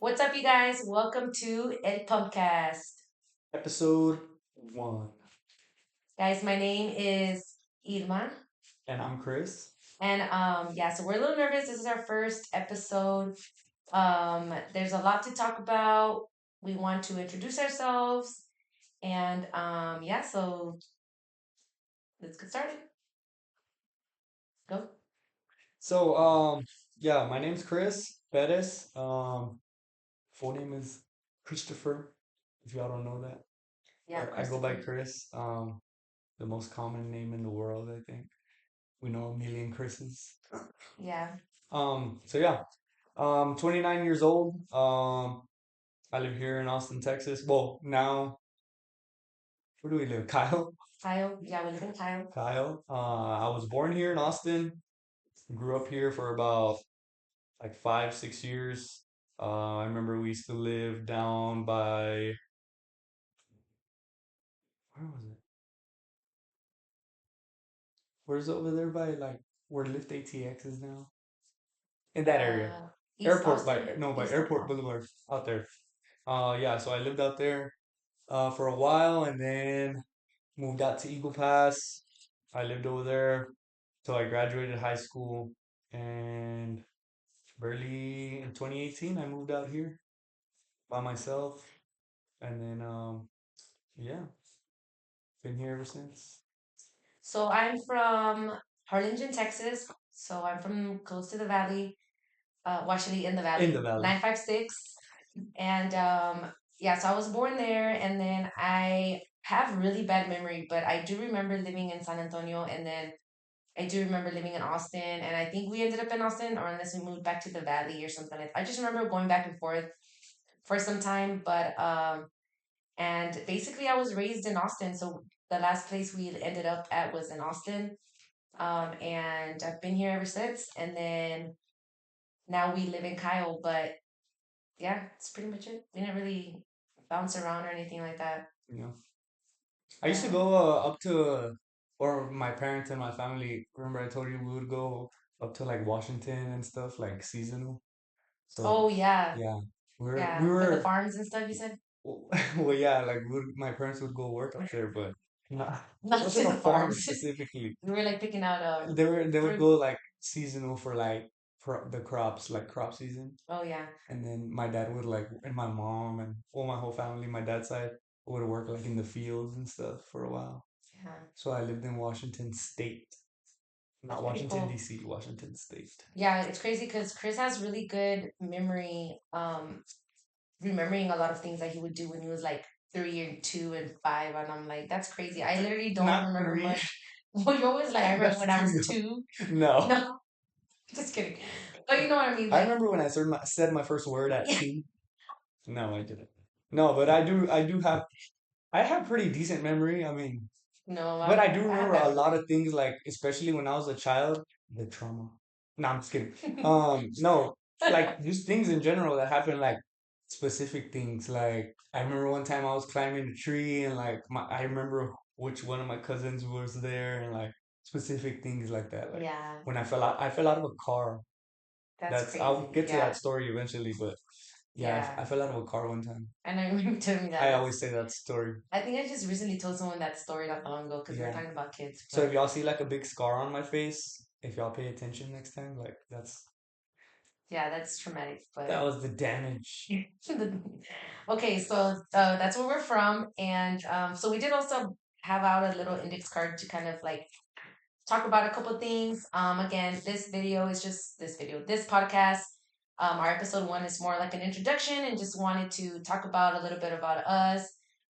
What's up, you guys? Welcome to Ep.1. Episode 1. Guys, my name is Irma. And I'm Chris. And so we're a little nervous. This is our first episode. There's a lot to talk about. We want to introduce ourselves. And so let's get started. Go. So, my name's Chris Perez. Full name is Christopher, if y'all don't know that. Yeah, But I go by Christopher. Chris, the most common name in the world, I think. We know a million Chris's. Yeah. So yeah, 29 years old. I live here in Austin, Texas. Well, now, where do we live? Kyle? Kyle. Yeah, we live in Kyle. Kyle. I was born here in Austin. Grew up here for about like 5, 6 years. I remember we used to live down by, where was it? Where's over there by like where Lyft ATX is now? In that area. Uh, East Airport Austin. by no by East Airport Austin. Boulevard out there. Yeah, so I lived out there for a while and then moved out to Eagle Pass. I lived over there till I graduated high school and early in 2018 I moved out here by myself and then yeah, been here ever since. So I'm from Harlingen, Texas. So I'm from close to the valley. Actually in the In the valley, valley. 956. And so I was born there, and then I have really bad memory, but I do remember living in San Antonio, and then I do remember living in Austin, and I think we ended up in Austin, or unless we moved back to the valley or something. I just remember going back and forth for some time, but and basically I was raised in Austin, so the last place we ended up at was in Austin, and I've been here ever since, and then now we live in Kyle, but yeah, it's pretty much it. We didn't really bounce around or anything like that. You know, I used to Yeah. go up to, or my parents and my family. Remember, I told you we would go up to like Washington and stuff, like seasonal. So Oh yeah, yeah, we yeah. For the were farms and stuff, you said? well, yeah, like my parents would go work up there, but not it Not to wasn't a the farm farms. specifically. We were like picking out They would fruit. go like seasonal for like the crops, like crop season. Oh yeah. And then my dad would like, and my mom and all my whole family, my dad's side would work like in the fields and stuff for a while. Yeah. So I lived in Washington State, That's not pretty Washington cool. D.C., Washington State. Yeah, it's crazy because Chris has really good memory, remembering a lot of things that he would do when he was like 3 and 2 and 5, and I'm like, that's crazy. I literally don't Not remember three. much. Well, you're always like, I remember That's when I too was young. 2. No. No, just kidding. But you know what I mean? I Like, remember when said my first word at yeah, 2. No, I didn't. No, but I have pretty decent memory. I mean, no, but I do I have remember bad a lot memory. of things, like especially when I was a child, the trauma. No, I'm just kidding. No, like just things in general that happen, like specific things. Like I remember one time I was climbing a tree and like I remember which one of my cousins was there and like specific things like that. Like Yeah, when I fell out of a car. that's That's I'll crazy. get to that Yeah, story eventually, but yeah, I yeah. fell out of a car one time. And I remember you telling me that. I always say that story. I think I just recently told someone that story not that long ago because we were Yeah. talking about kids. So if But y'all see like a big scar on my face, if y'all pay attention next time, like yeah, that's traumatic. that But was the damage. okay, so that's where we're from, and so we did also have out a little index card to kind of like talk about a couple things. Again, this podcast. Our episode 1 is more like an introduction and just wanted to talk about a little bit about us,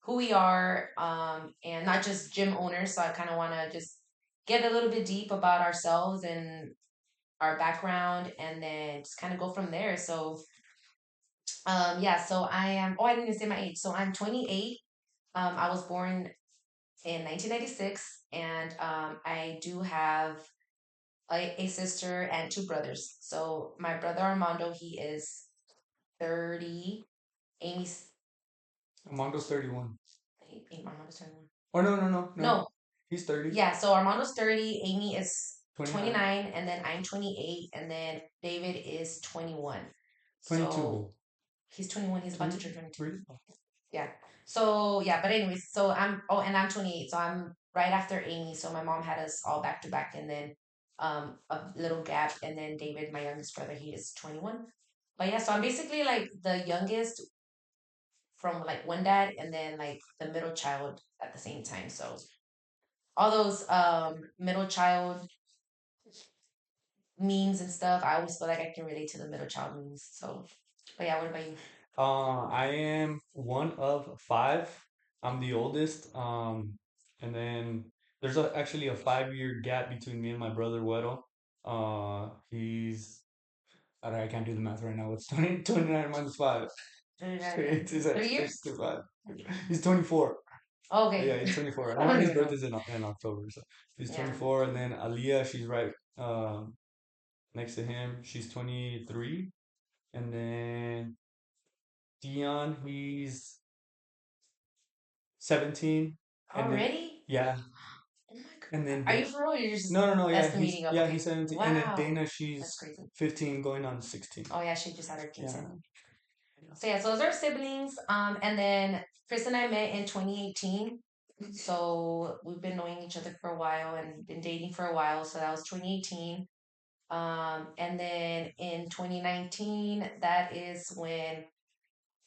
who we are, and not just gym owners. So I kind of want to just get a little bit deep about ourselves and our background, and then just kind of go from there. So, so I am. Oh, I didn't even say my age. So I'm 28. I was born in 1996, and I do have a sister and 2 brothers. So my brother Armando, he is 30. Amy's Armando's 31. Armando's 21. Oh no. No, He's 30. yeah. So Armando's 30. Amy is 29. 29, and then I'm 28, and then David is 21. 22, So boo. He's 21. He's about to turn 22. 23? Yeah. So yeah, but anyways, so and I'm 28, so I'm right after Amy. So my mom had us all back to back, and then a little gap, and then David, my youngest brother, he is 21. But yeah, so I'm basically like the youngest from like one dad, and then like the middle child at the same time. So all those middle child memes and stuff, I always feel like I can relate to the middle child memes. So, but yeah, what about you? I am one of five. I'm the oldest. And then there's actually a 5 year gap between me and my brother Weddle. He's I can't do the math right now. It's 29 minus 5. It's at 3 years? 65. He's 24. Okay. Yeah, he's 24. I don't His even know. birthday's in October, so he's Yeah. 24. And then Aliyah, she's right next to him. She's 23. And then Dion, he's 17. And then Already? yeah, Oh my and god. then Are you for real? Or you're just no, no, no, yeah, estimating up. he's Okay. 17. And then Wow. Dana, That's she's crazy. 15 going on 16. Oh yeah, she just had her kids Yeah. in. So yeah, so those are siblings. And then Chris and I met in 2018. So we've been knowing each other for a while and been dating for a while. So that was 2018. And then in 2019, that is when,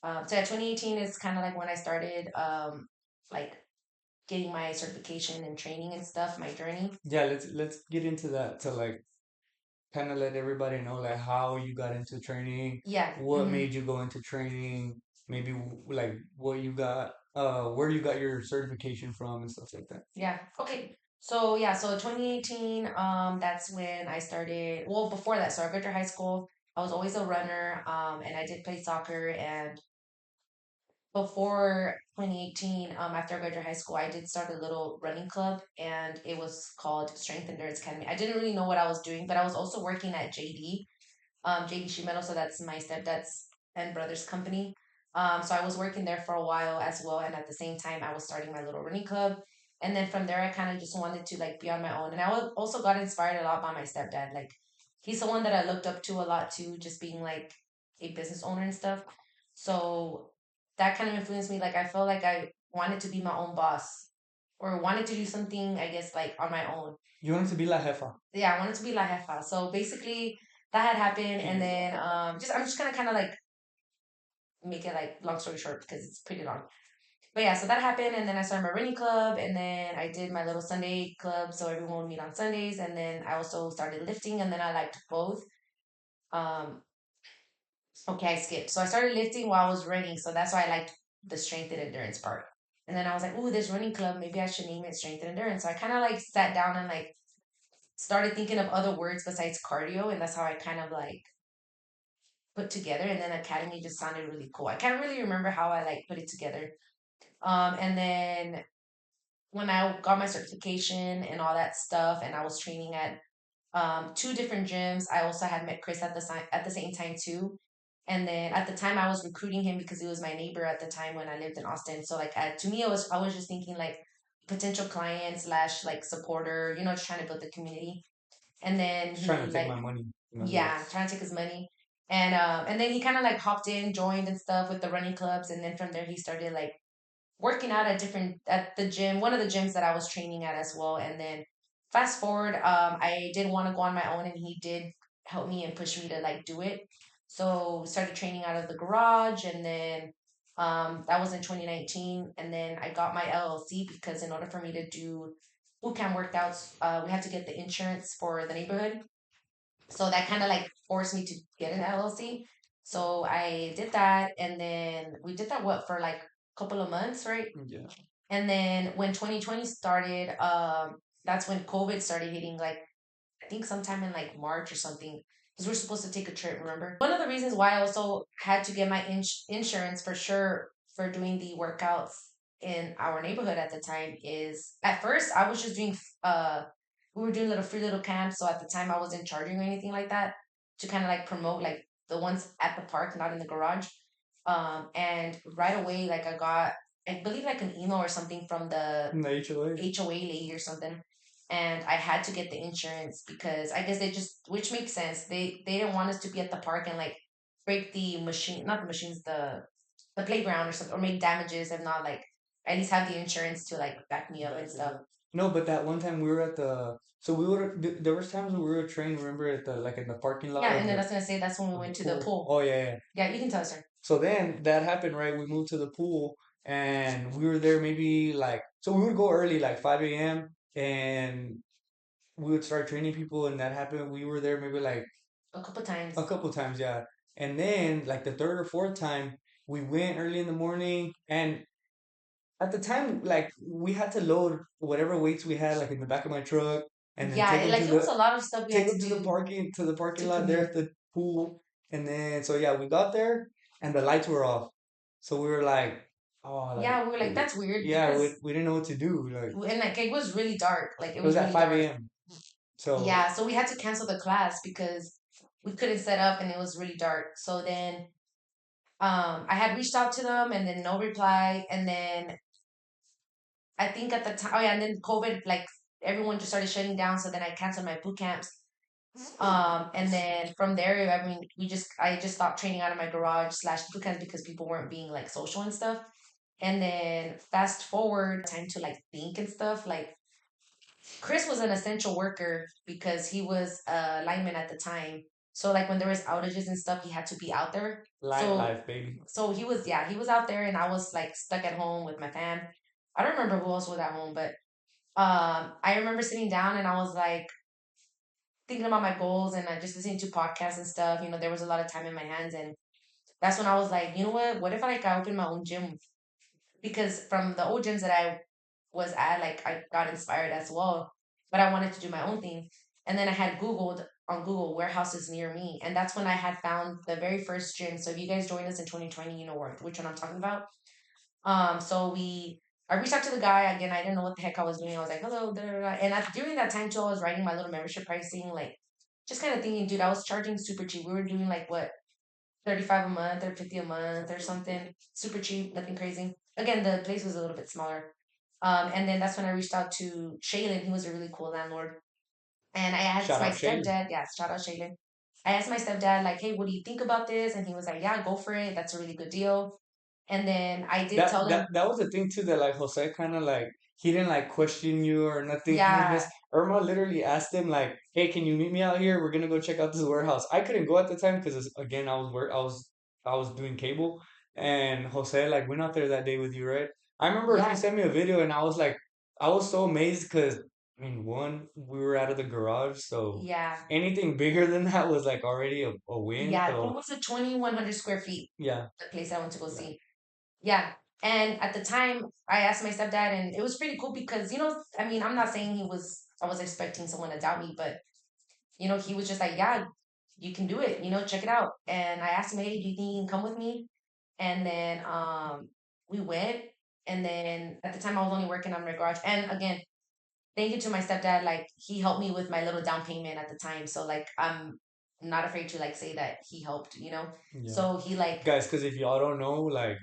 so yeah, 2018 is kind of like when I started, like getting my certification and training and stuff, my journey. Yeah, let's get into that to like kind of let everybody know like how you got into training, Yeah. what made you go into training, maybe like what you got, where you got your certification from and stuff like that. Yeah. Okay. So yeah, so 2018, that's when I started. Well, before that, so I graduated high school. I was always a runner, and I did play soccer. And before 2018, after I graduated high school, I did start a little running club, and it was called Strength Endurance Academy. I didn't really know what I was doing, but I was also working at JD, JD Sheet Metal. So that's my stepdad's and brother's company. So I was working there for a while as well, and at the same time, I was starting my little running club. And then from there, I kind of just wanted to like be on my own, and also got inspired a lot by my stepdad. Like he's the one that I looked up to a lot too, just being like a business owner and stuff. So that kind of influenced me. Like I felt like I wanted to be my own boss, or wanted to do something, I guess, like on my own. You wanted to be La Jefa. Yeah, I wanted to be La Jefa. So basically that had happened, and then just I'm just gonna kind of like make it like long story short because it's pretty long. But yeah, so that happened, and then I started my running club, and then I did my little Sunday club, so everyone would meet on Sundays, and then I also started lifting, and then I liked both. Um, okay, I skipped. So I started lifting while I was running, so that's why I liked the strength and endurance part. And then I was like, "Ooh, this running club, maybe I should name it Strength and Endurance." So I kind of like sat down and like started thinking of other words besides cardio, and that's how I kind of like put together. And then academy just sounded really cool. I can't really remember how I like put it together. And then when I got my certification and all that stuff, and I was training at two different gyms. I also had met Chris at the same time too. And then at the time, I was recruiting him because he was my neighbor at the time when I lived in Austin. So like to me, I was just thinking like potential client slash like supporter, just trying to build the community. And then Just trying he to take like, my money, in other yeah, words. trying to take his money. And then he kind of like hopped in, joined and stuff with the running clubs, and then from there he started like working out at the gym, one of the gyms that I was training at as well. And then fast forward, I did want to go on my own, and he did help me and push me to like do it. So started training out of the garage, and then that was in 2019. And then I got my LLC because in order for me to do boot camp workouts, we had to get the insurance for the neighborhood. So that kind of like forced me to get an LLC. So I did that, and then we did that what for like a couple of months, right? Yeah. And then when 2020 started, that's when COVID started hitting. Like I think sometime in like March or something, because we're supposed to take a trip. Remember, one of the reasons why I also had to get my insurance for sure for doing the workouts in our neighborhood at the time is at first I was just doing we were doing little free little camps. So at the time I wasn't charging or anything like that to kind of like promote like the ones at the park, not in the garage. And right away, like I got, I believe like an email or something from the From the HOA. HOA lady or something, and I had to get the insurance because I guess they just, which makes sense. They didn't want us to be at the park and like break the machine, not the machines, the playground or something, or make damages. If not, like at least have the insurance to like back me up and stuff. No, but that one time we were at the so we were there was times when we were trained. Remember at the like in the parking lot Yeah, of and then I the was gonna say that's when we went to the pool. pool. Oh yeah, yeah. Yeah, you can tell us, sir. So then that happened, right? We moved to the pool and we were there maybe like so we would go early, like 5 a.m. and we would start training people, and that happened. We were there maybe like A couple times. a couple times, yeah. And then like the third or fourth time, we went early in the morning, and at the time, like we had to load whatever weights we had, like in the back of my truck, and then Yeah, like it was a lot of stuff we take had to them do to the parking to lot there commute. at the pool, and then so yeah, we got there, and the lights were off, so we were like, oh, like Yeah, we were like, that's weird yeah, because we didn't know what to do. Like and like it was really dark. Like it it was was at really five dark. a.m. So Yeah, so we had to cancel the class because we couldn't set up and it was really dark. So then I had reached out to them and then no reply. And then I think at the time, oh yeah, and then COVID, like everyone just started shutting down. So then I canceled my boot camps. And then from there, I mean, I just stopped training out of my garage slash boot camps because people weren't being like social and stuff. And then fast forward time to like think and stuff. Like Chris was an essential worker because he was a lineman at the time. So like when there was outages and stuff, he had to be out there. line life, baby. So he was, yeah, he was out there and I was like stuck at home with my fam. I don't remember who else was at home, but I remember sitting down and I was like thinking about my goals and just listening to podcasts and stuff. You know, there was a lot of time in my hands, and that's when I was like, you know what? What if like I open my own gym? Because from the old gyms that I was at, like I got inspired as well, but I wanted to do my own thing. And then I had Googled on Google warehouses near me, and that's when I had found the very first gym. So if you guys joined us in 2020, you know which one I'm talking about. So I reached out to the guy again. I didn't know what the heck I was doing. I was like, hello, da, da, da. And during that time too, I was writing my little membership pricing, like just kind of thinking, dude, I was charging super cheap. We were doing like what 35 a month or 50 a month or something, super cheap, nothing crazy. Again, the place was a little bit smaller. And then that's when I reached out to Shaylin. He was a really cool landlord. And I asked Shout my out Shaylee. stepdad, yeah, shout out Shaylin. I asked my stepdad, like, hey, what do you think about this? And he was like, yeah, go for it. That's a really good deal. And then I did tell him, That was the thing too that like Jose kind of like he didn't like question you or nothing. He yeah, just Irma literally asked him like, "Hey, can you meet me out here? We're gonna go check out this warehouse." I couldn't go at the time because again I was doing cable, and Jose like went out there that day with you, right? I remember he yeah, sent me a video and I was so amazed because I mean one we were out of the garage, so yeah, anything bigger than that was like already a win. yeah. It So was a 2,100 square feet, yeah, the place I went to go yeah, see. Yeah. And at the time, I asked my stepdad, and it was pretty cool because, you know, I mean, I'm not saying I was expecting someone to doubt me, but, you know, he was just like, yeah, you can do it, you know, check it out. And I asked him, hey, do you think you can come with me? And then we went. And then at the time, I was only working on my garage. And again, thank you to my stepdad. Like, he helped me with my little down payment at the time. So, like, I'm not afraid to, like, say that he helped, you know? yeah. So he, like, Guys, because if y'all don't know, like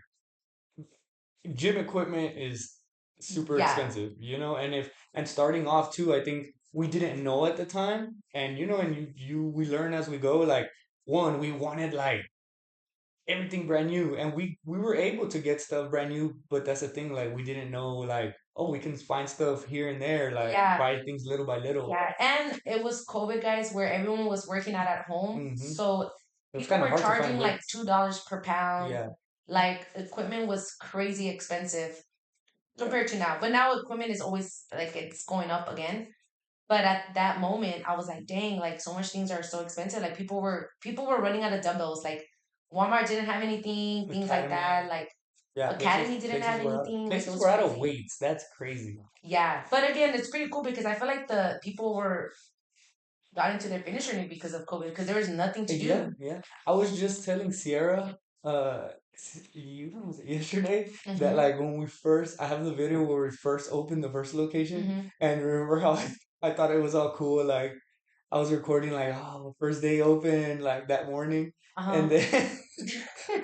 gym equipment is super yeah, expensive, you know, and starting off too, I think we didn't know at the time, and you know, and we learn as we go. Like one, we wanted like everything brand new, and we were able to get stuff brand new, but that's the thing, like we didn't know like oh we can find stuff here and there, like yeah. buy things little by little. Yeah, and it was COVID, guys, where everyone was working out at home. Mm-hmm. So It was people kind of were hard to find charging like weights. $2 per pound. Yeah, Like equipment was crazy expensive compared to now. But now equipment is always like it's going up again. But at that moment, I was like, dang, like so much things are so expensive. Like people were running out of dumbbells. Like Walmart didn't have anything, things like Academy. that. Like Yeah, Academy didn't have anything. Like it places was were out of crazy. weights. That's crazy. Yeah. But again, it's pretty cool because I feel like the people were got into their finish training because of COVID because there was nothing to Yeah, do. yeah. I was just telling Sierra, was it yesterday that Mm-hmm. like when I have the video where we first opened the first location, Mm-hmm. and remember how I thought it was all cool, like I was recording like first day open like that morning, and Uh-huh. then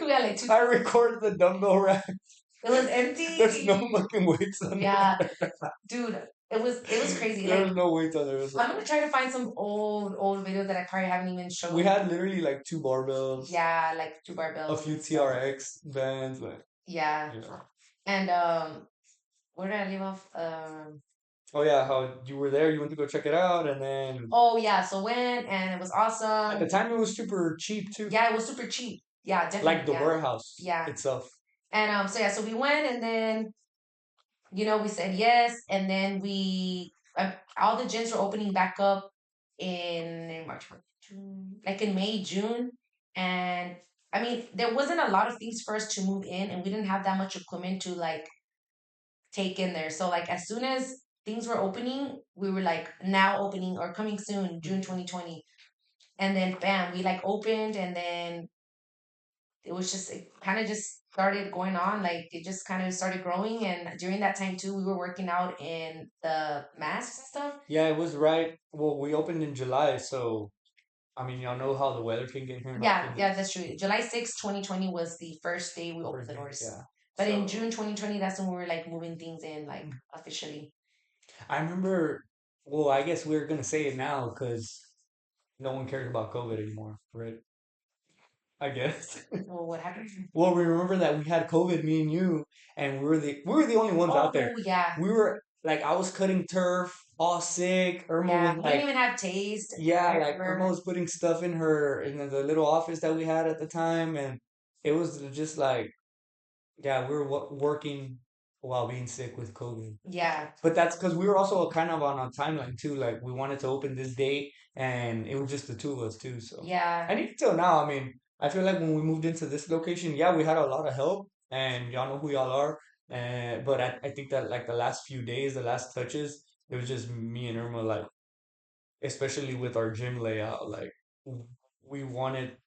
We had like two. I recorded the dumbbell rack. It was There's no empty. fucking weights on Yeah, dude. It was crazy. There Like was no weights on there. It was I'm like, gonna try to find some old videos that I probably haven't even we shown. had literally like two barbells, Yeah, like two a barbells few and stuff. TRX bands, like Yeah, yeah. and where did I leave off? Oh yeah, how you were there, you went to go check it out, and then Oh yeah, so went and it was at the awesome. time it was super cheap too, Yeah, it was super cheap. Yeah, like definitely. the Yeah, warehouse yeah. itself. And so yeah, so we went and then we said yes, and then all the gyms were opening back up in March, June, like in May, June, and I mean there wasn't a lot of things for us to move in, and we didn't have that much equipment to like take in there. So like as soon as things were opening, we were like now opening or coming soon, June Mhm. 2020, and then bam, we like opened, and then it was just it kind of just started going on, like it just kind of started growing. And during that time too, we were working out in the masks and stuff. Yeah, it was right. Well, we opened in July, so I mean, y'all know how the weather can get here in Yeah, Austin. yeah, that's true. July 6th, 2020 was the first day we opened First the day, doors. yeah. But in So June 2020, that's when we were like moving things in like officially. I remember. Well, I guess we're gonna say it now because no one cares about COVID anymore, right? I guess. Well, what happened? Well, we remember that we had COVID, me and you, and we were the only ones out there. Oh yeah, We were like, I was cutting turf, all sick. Irma yeah. was We didn't like, even have taste. yeah, I like Irma remember. was putting stuff in her in the little office that we had at the time, and it was just like, yeah, we were working while being sick with COVID. Yeah, But that's because we were also kind of on a timeline too. Like we wanted to open this date, and it was just the two of us too. So, yeah, and even till now, I mean, I feel like when we moved into this location, yeah, we had a lot of help, and y'all know who y'all are. But I think that like the last few days, the last touches, it was just me and Irma, like especially with our gym layout, like we wanted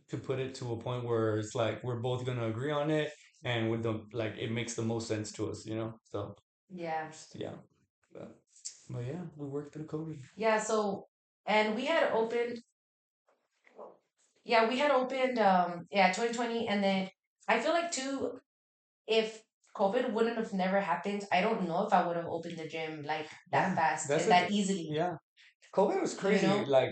to put it to a point where it's like we're both gonna agree on it, and with the like it makes the most sense to us, you know. So yeah, yeah. But, but yeah, we worked through COVID. yeah. So, and we had opened 2020, and then I feel like too, if COVID wouldn't have never happened, I don't know if I would have opened the gym like that Yeah, fast that's and the that thing. easily. Yeah, COVID was You crazy. know, Like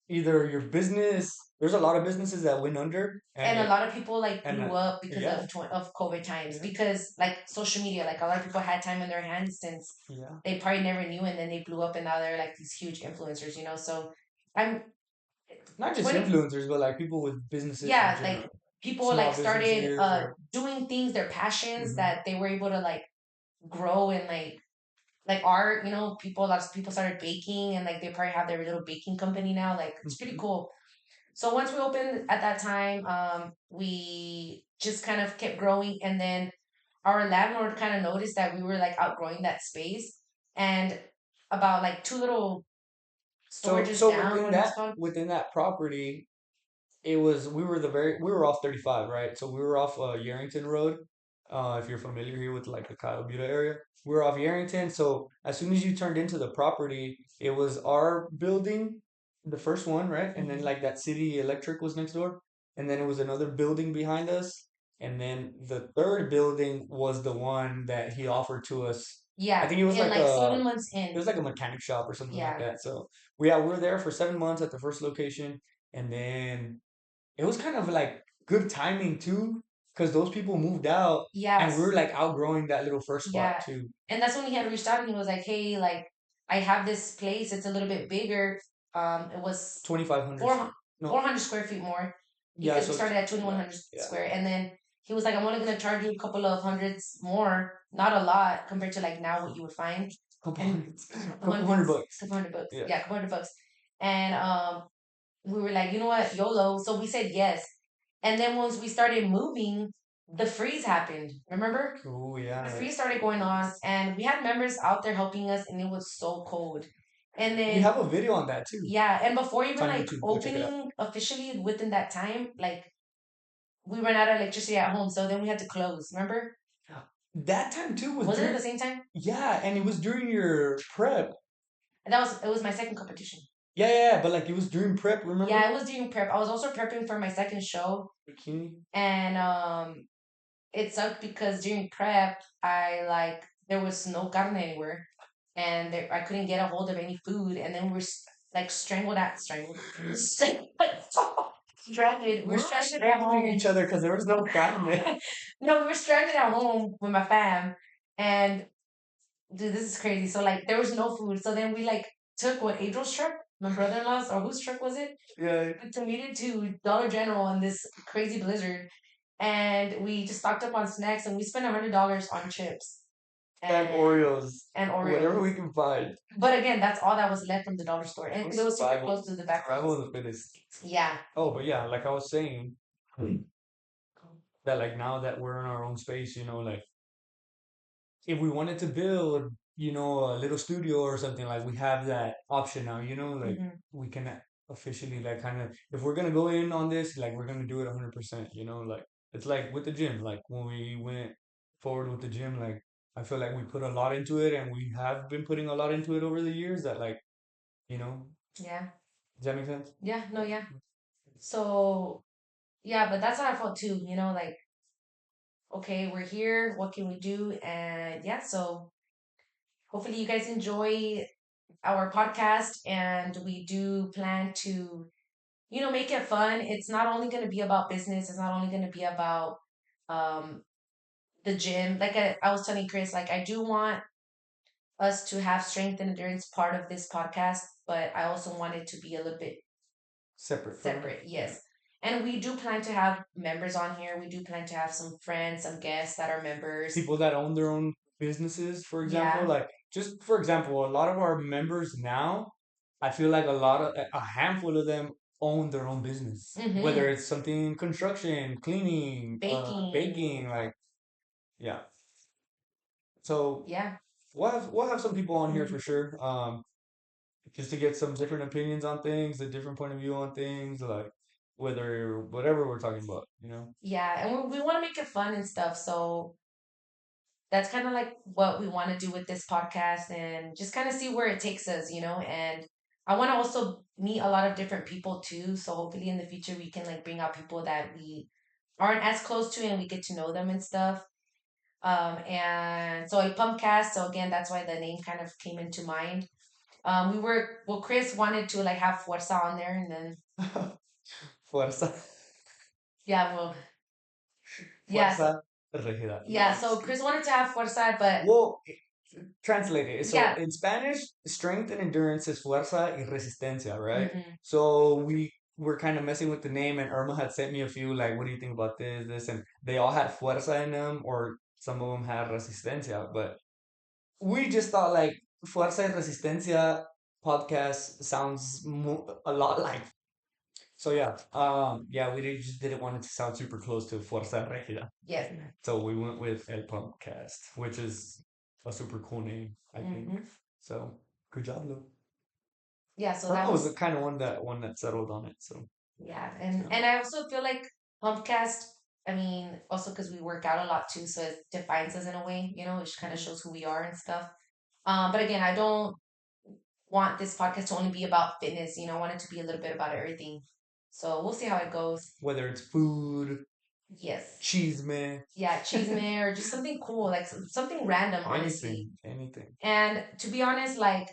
either your business, there's a lot of businesses that went under, and a lot of people like and blew up because yeah, of COVID times, yeah, because like social media, like a lot of people had time in their hands since yeah. they probably never knew, and then they blew up, and now they're like these huge influencers. So I'm Not just 20. influencers, but like people with businesses in Yeah, like general, people like small started businesses or. doing things, their passions Mhm. that they were able to like grow, and like art. A lot of people started baking, and like they probably have their little baking company now. Like it's pretty Mhm. cool. So once we opened at that time, we just kind of kept growing, and then our landlord kind of noticed that we were like outgrowing that space, and about like two little So storages so down, what it's called. within that property, it was we were off 35, right? So we were off Yarrington Road. If you're familiar here with like the Kyle Butte area, we were off Yarrington. So as soon as you turned into the property, it was our building, the first one, right? And then Mhm. like that City Electric was next door, and then it was another building behind us, and then the third building was the one that he offered to us. I Yeah, think it was in like like a 7 months it in. was like a mechanic shop or something like Yeah. that. So we were there for 7 months at the first location, and then it was kind of like good timing too, because those people moved out, and we Yes. were like outgrowing that little first spot Yeah. too. And that's when he had reached out, and he was like, "Hey, like I have this place. It's a little bit bigger. It was 2,500. 400, No, 400 square feet more yeah. because we So started at yeah, 2,100 yeah. square, and then he was like, I'm only gonna charge you a couple of hundreds more, not a lot compared to like now what you would find, Couple and hundreds, couple couple hundred hundreds, bucks. couple hundred bucks, Yeah. yeah, couple hundred bucks, and we were like, you know what, YOLO. So we said yes. And then once we started moving, the freeze happened. Remember? Oh The yeah. freeze started going on, and we had members out there helping us, and it was so cold. And We then, have a video on that too. yeah, and before It's even on like YouTube. Go check it out. opening officially within that time, like we ran out of electricity at home, so then we had to close. Remember? That time too was Wasn't it the during. same time? Yeah, and it was during your prep. And it was my second competition. Yeah, yeah, yeah, but like it was during prep. Remember? Yeah, it was during prep. I was also prepping for my second show, Bikini. and it sucked because during prep, I like there was no carne anywhere. and I couldn't get a hold of any food, and then we're like stranded. We're stranded at home. Each other because there was no carne. No, we were stranded at home with my fam, and dude, this is crazy. So like, there was no food. So then we like took what Adriel's truck, my brother-in-law's, or whose truck was it? Yeah, We commuted to Dollar General in this crazy blizzard, and we just stocked up on snacks, and we spent $100 on chips and and Oreos, and whatever Oreos. we can find. But again, that's all that was left from the dollar store, and It it was super survival, close to the back. survival of the fittest. Yeah. Oh, but yeah, like I was saying, that like now that we're in our own space, like if we wanted to build, a little studio or something, like we have that option now, like Mhm. we can officially like kind of, if we're gonna go in on this, like we're gonna do it 100%, like it's like with the gym, like when we went forward with the gym, like I feel like we put a lot into it and we have been putting a lot into it over the years that like, you know, Yeah. does that make sense? Yeah. No. Yeah. So yeah, but that's how I felt too. Like, okay, we're here. What can we do? And yeah, so hopefully you guys enjoy our podcast, and we do plan to make it fun. It's not only going to be about business. It's not only going to be about um the gym. Like I was telling Chris, like I do want us to have strength and endurance part of this podcast, but I also want it to be a little bit Separate from it. separate. Yes. And we do plan to have members on here. We do plan to have some friends, some guests that are members. People that own their own businesses, for example, Yeah. like just for example, a lot of our members now, I feel like a handful of them own their own business, whether Mm-hmm. it's something construction, cleaning, Baking. baking, like yeah. So Yeah. we'll have some people on here for sure, just to get some different opinions on things, a different point of view on things, like whether whatever we're talking about. Yeah. And we want to make it fun and stuff. So that's kind of like what we want to do with this podcast, and just kind of see where it takes us. And I want to also meet a lot of different people too. So hopefully in the future we can like bring out people that we aren't as close to, and we get to know them and stuff. And so a pumpcast. So again, that's why the name kind of came into mind. Chris wanted to like have Fuerza on there, and then Fuerza, yeah, well, yeah, fuerza regida. yeah. So Chris wanted to have Fuerza, but Well, translate it. So yeah. in Spanish, strength and endurance is fuerza y resistencia, right? Hmm. So we were kind of messing with the name, and Irma had sent me a few, like, what do you think about this? And they all had fuerza in them, or some of them had resistencia. But we just thought, like, fuerza y resistencia podcast sounds a lot like. So yeah, just didn't want it to sound super close to Fuerza Regida. Yes. So we went with El Pumpcast, which is a super cool name, I think. Hmm. So good job, Lou. Yeah. So that Irma was was the kind of one that settled on it. So yeah, and yeah. and I also feel like Pumpcast. I mean, also because we work out a lot too, so it defines us in a way. It kind of shows who we are and stuff. But again, I don't want this podcast to only be about fitness. I want it to be a little bit about everything. So we'll see how it goes. Whether it's food, Yes. cheese man, Yeah, cheese man or just something cool, like something random, honestly. anything. And to be honest, like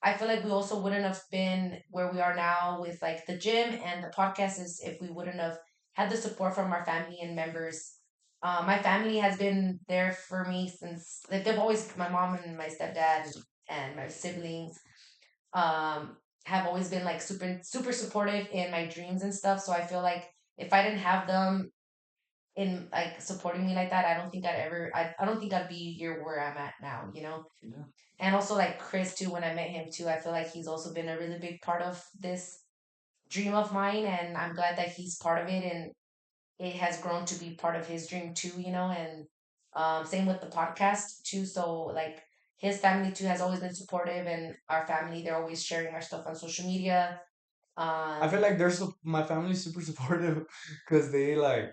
I feel like we also wouldn't have been where we are now with like the gym and the podcast is if we wouldn't have had the support from our family and members. My family has been there for me since like they've always my mom and my stepdad and my siblings have always been like super super supportive in my dreams and stuff. So I feel like if I didn't have them in like supporting me like that, I don't think I'd be here where I'm at now. Yeah. And also like Chris too, when I met him too, I feel like he's also been a really big part of this dream of mine, and I'm glad that he's part of it, and it has grown to be part of his dream too. And same with the podcast too. So like his family too has always been supportive, and our family they're always sharing our stuff on social media. I feel Um, like my family's super supportive because they like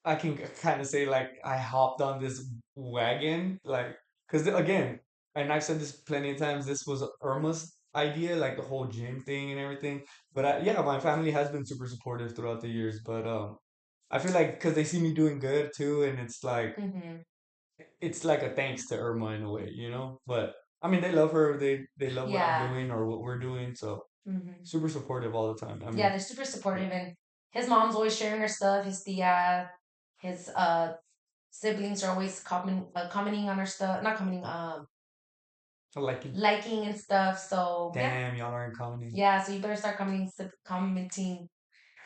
I can kind of say like I hopped on this wagon, like because again, and I've said this plenty of times. This was Irma's idea, like the whole gym thing and everything. But yeah, my family has been super supportive throughout the years. But I feel like because they see me doing good too, and it's like mhm. it's like a thanks to Irma in a way, you know. But I mean, they love her. They love what I'm Yeah. doing or what we're doing. So super supportive all the time. I mean, Yeah, they're super supportive, and his mom's always sharing her stuff. His tia, his siblings are always commenting on her stuff. Not commenting, liking and stuff. So yeah, damn, y'all aren't commenting. yeah. So you better start commenting.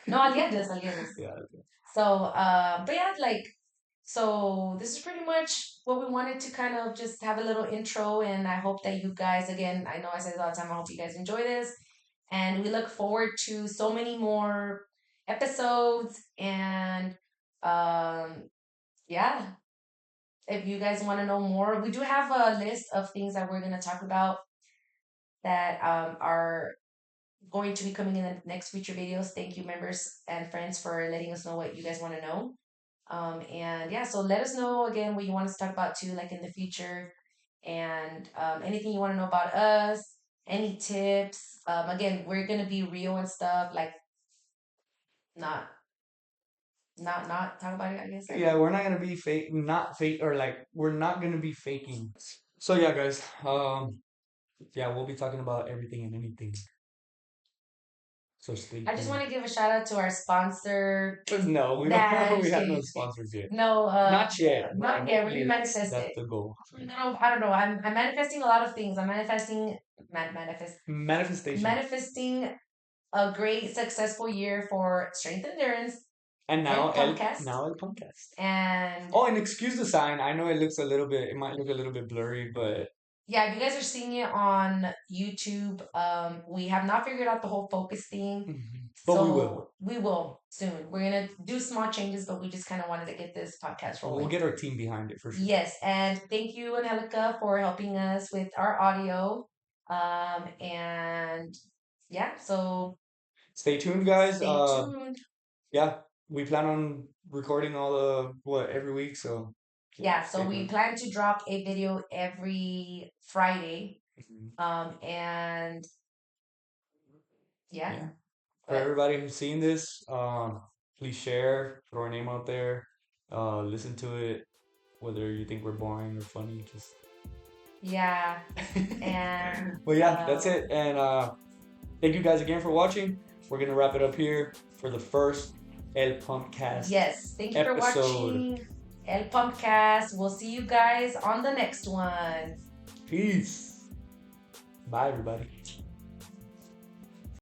No, aliados, aliados. Yeah. So, but yeah, like, so this is pretty much what we wanted to kind of just have a little intro, and I hope that you guys, again, I know I say this all the time, I hope you guys enjoy this, and we look forward to so many more episodes, and yeah, if you guys want to know more, we do have a list of things that we're going to talk about that are going to be coming in the next future videos. Thank you, members and friends, for letting us know what you guys want to know. And yeah, so let us know again what you want us to talk about too, like in the future, and anything you want to know about us, any tips. Again, we're gonna be real and stuff, like not not talk about it. I guess. Yeah, we're not gonna be fake, not fake, or like we're not gonna be faking. So yeah, guys. Yeah, we'll be talking about everything and anything. So stay I just tuned. want to give a shout out to our sponsor. No, we don't. We have no sponsors yet. No, Not yet. not yet. We're gonna manifest That's it. the goal. No, I don't know. I'm manifesting a lot of things. I'm manifesting a great successful year for strength endurance And now podcast. now El Podcast. And oh, and excuse the sign. I know it looks a little bit. It might look a little bit blurry, but yeah, if you guys are seeing it on YouTube, we have not figured out the whole focus thing. But so we will. We will soon. We're gonna do small changes, but we just kind of wanted to get this podcast rolling. We'll get our team behind it for sure. Yes, and thank you, Angelica, for helping us with our audio. And yeah, so stay tuned, guys. Stay tuned. Yeah, we plan on recording all the every week. So yeah, so we plan to drop a video every Friday. And yeah. For everybody who's seen this, please share, throw our name out there, listen to it, whether you think we're boring or funny, just yeah. And but yeah, that's it. And thank you guys again for watching. We're gonna wrap it up here for the first El Pumpcast. Yes, thank you episode. For watching El Pumpcast. We'll see you guys on the next one. Peace. Bye, everybody.